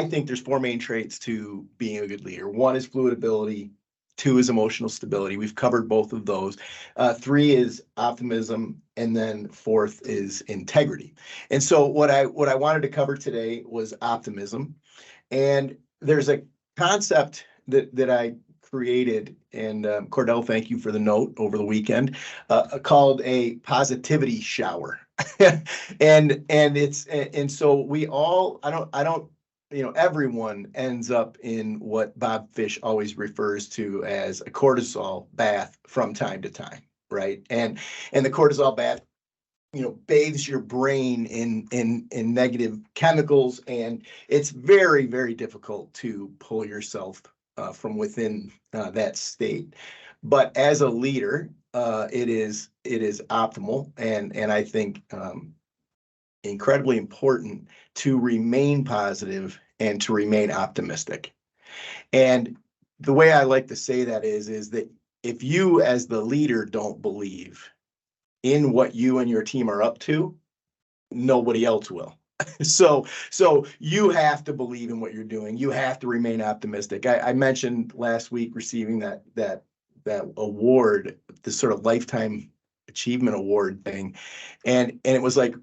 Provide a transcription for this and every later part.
I think there's four main traits to being a good leader. One is fluid ability. Two is emotional stability. We've covered both of those. Three is optimism, and then fourth is integrity. And so what I wanted to cover today was optimism. And there's a concept that I created, and Cordell, thank you for the note over the weekend, called a positivity shower. and so we all, I don't, everyone ends up in what Bob Fish always refers to as a cortisol bath from time to time, right? And the cortisol bath, bathes your brain in negative chemicals, and it's very, very difficult to pull yourself from within that state. But as a leader, it is optimal, and I think incredibly important to remain positive and to remain optimistic. And the way I like to say that is that if you as the leader don't believe in what you and your team are up to, nobody else will. So you have to believe in what you're doing. You have to remain optimistic. I mentioned last week receiving that award, this sort of lifetime achievement award thing, and it was like,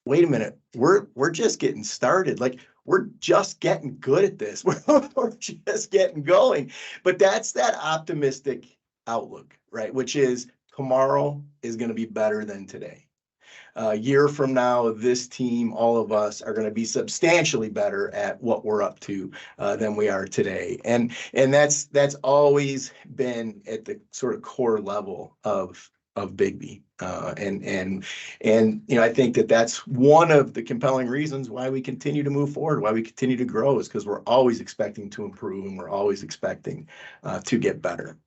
wait a minute, we're just getting started. Like, we're just getting good at this. We're just getting going. But that's that optimistic outlook, right? Which is tomorrow is going to be better than today. A year from now, this team, all of us, are going to be substantially better at what we're up to than we are today. And that's always been at the sort of core level of Bigby. And I think that's one of the compelling reasons why we continue to move forward, why we continue to grow, is because we're always expecting to improve, and we're always expecting to get better.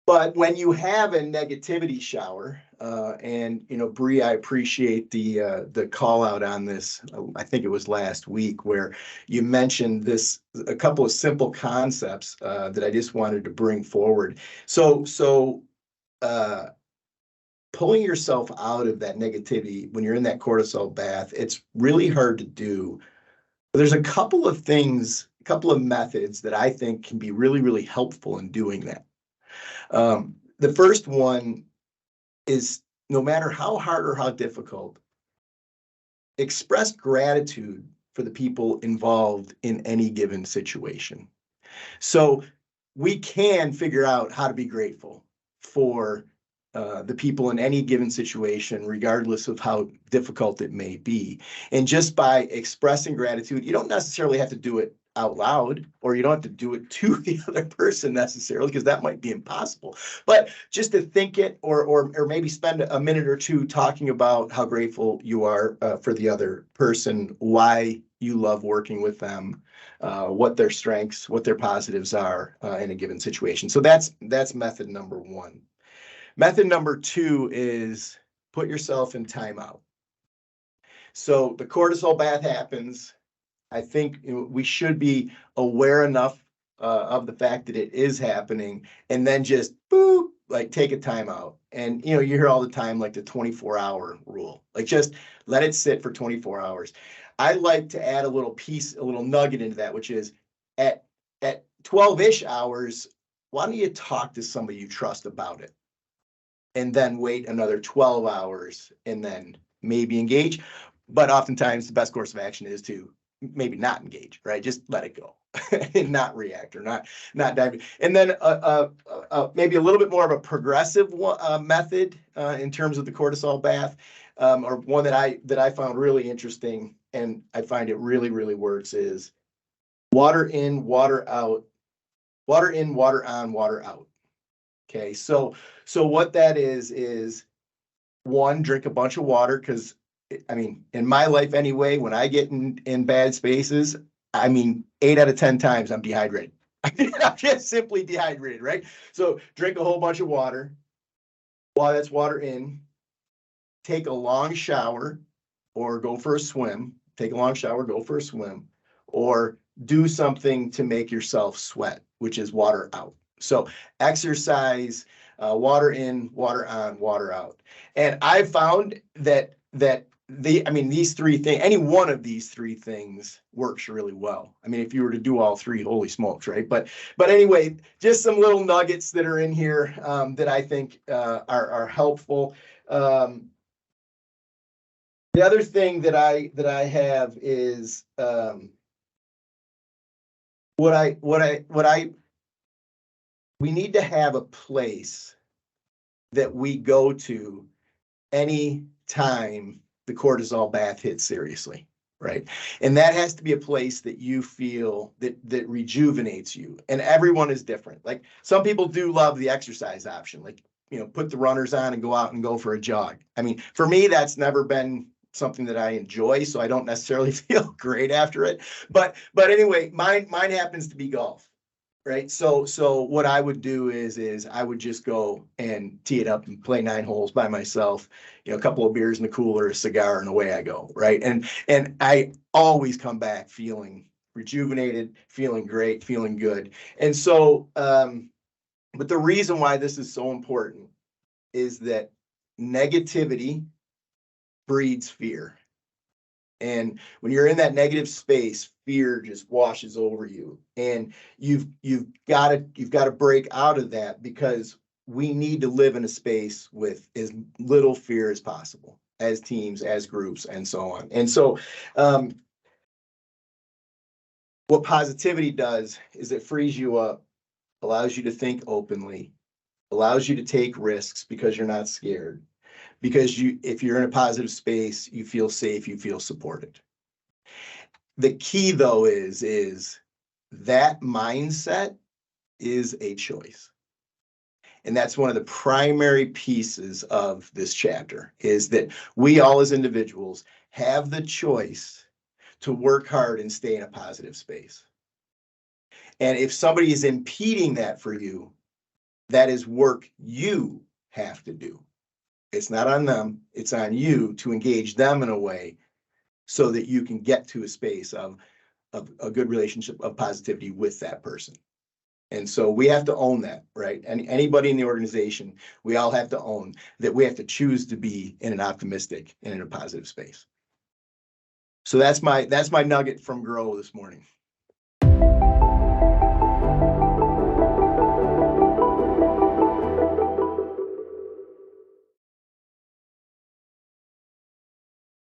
But when you have a negativity shower, and Bree, I appreciate the call out on this. I think it was last week where you mentioned a couple of simple concepts that I just wanted to bring forward. So pulling yourself out of that negativity when you're in that cortisol bath, it's really hard to do. But there's a couple of things, a couple of methods that I think can be really, really helpful in doing that. The first one is, no matter how hard or how difficult, express gratitude for the people involved in any given situation. So we can figure out how to be grateful for the people in any given situation, regardless of how difficult it may be. And just by expressing gratitude, you don't necessarily have to do it out loud, or you don't have to do it to the other person necessarily, because that might be impossible. But just to think it, or maybe spend a minute or two talking about how grateful you are for the other person, why you love working with them, what their strengths, what their positives are in a given situation. So that's method number one. Method number two is put yourself in timeout. So the cortisol bath happens. I think we should be aware enough of the fact that it is happening, and then just boop, like take a timeout. And you hear all the time, like the 24-hour rule, like just let it sit for 24 hours. I like to add a little nugget into that, which is at 12-ish hours, why don't you talk to somebody you trust about it? And then wait another 12 hours and then maybe engage. But oftentimes the best course of action is to maybe not engage, right? Just let it go and not react, or not dive in. And then maybe a little bit more of a progressive method in terms of the cortisol bath, or one that I found really interesting, and I find it really, really works, is water in, water out, water in, water on, water out. Okay, so what that is one, drink a bunch of water, because in my life anyway, when I get in bad spaces, 8 out of 10 times I'm dehydrated. I'm just simply dehydrated, right? So drink a whole bunch of water. While that's water in, take a long shower or go for a swim. Take a long shower, go for a swim, or do something to make yourself sweat, which is water out. So exercise, water in, water on, water out. And I've found that these three things, any one of these three things works really well. I mean, if you were to do all three, holy smokes, right? But anyway, just some little nuggets that are in here that I think are helpful. The other thing that I have is we need to have a place that we go to any time the cortisol bath hits seriously, right? And that has to be a place that you feel that rejuvenates you. And everyone is different. Like some people do love the exercise option, like, put the runners on and go out and go for a jog. I mean, for me, that's never been something that I enjoy, so I don't necessarily feel great after it. But anyway, mine happens to be golf. Right. So what I would do is I would just go and tee it up and play 9 holes by myself, a couple of beers in the cooler, a cigar, and away I go. Right. And I always come back feeling rejuvenated, feeling great, feeling good. And so, but the reason why this is so important is that negativity breeds fear. And when you're in that negative space, fear just washes over you. And you've got to break out of that, because we need to live in a space with as little fear as possible, as teams, as groups, and so on. And so what positivity does is it frees you up, allows you to think openly, allows you to take risks because you're not scared. Because if you're in a positive space, you feel safe, you feel supported. The key, though, is that mindset is a choice. And that's one of the primary pieces of this chapter, is that we all as individuals have the choice to work hard and stay in a positive space. And if somebody is impeding that for you, that is work you have to do. It's not on them, it's on you to engage them in a way so that you can get to a space of a good relationship of positivity with that person. And so we have to own that, right? And anybody in the organization, we all have to own that we have to choose to be in an optimistic and in a positive space. So that's my nugget from Grow this morning.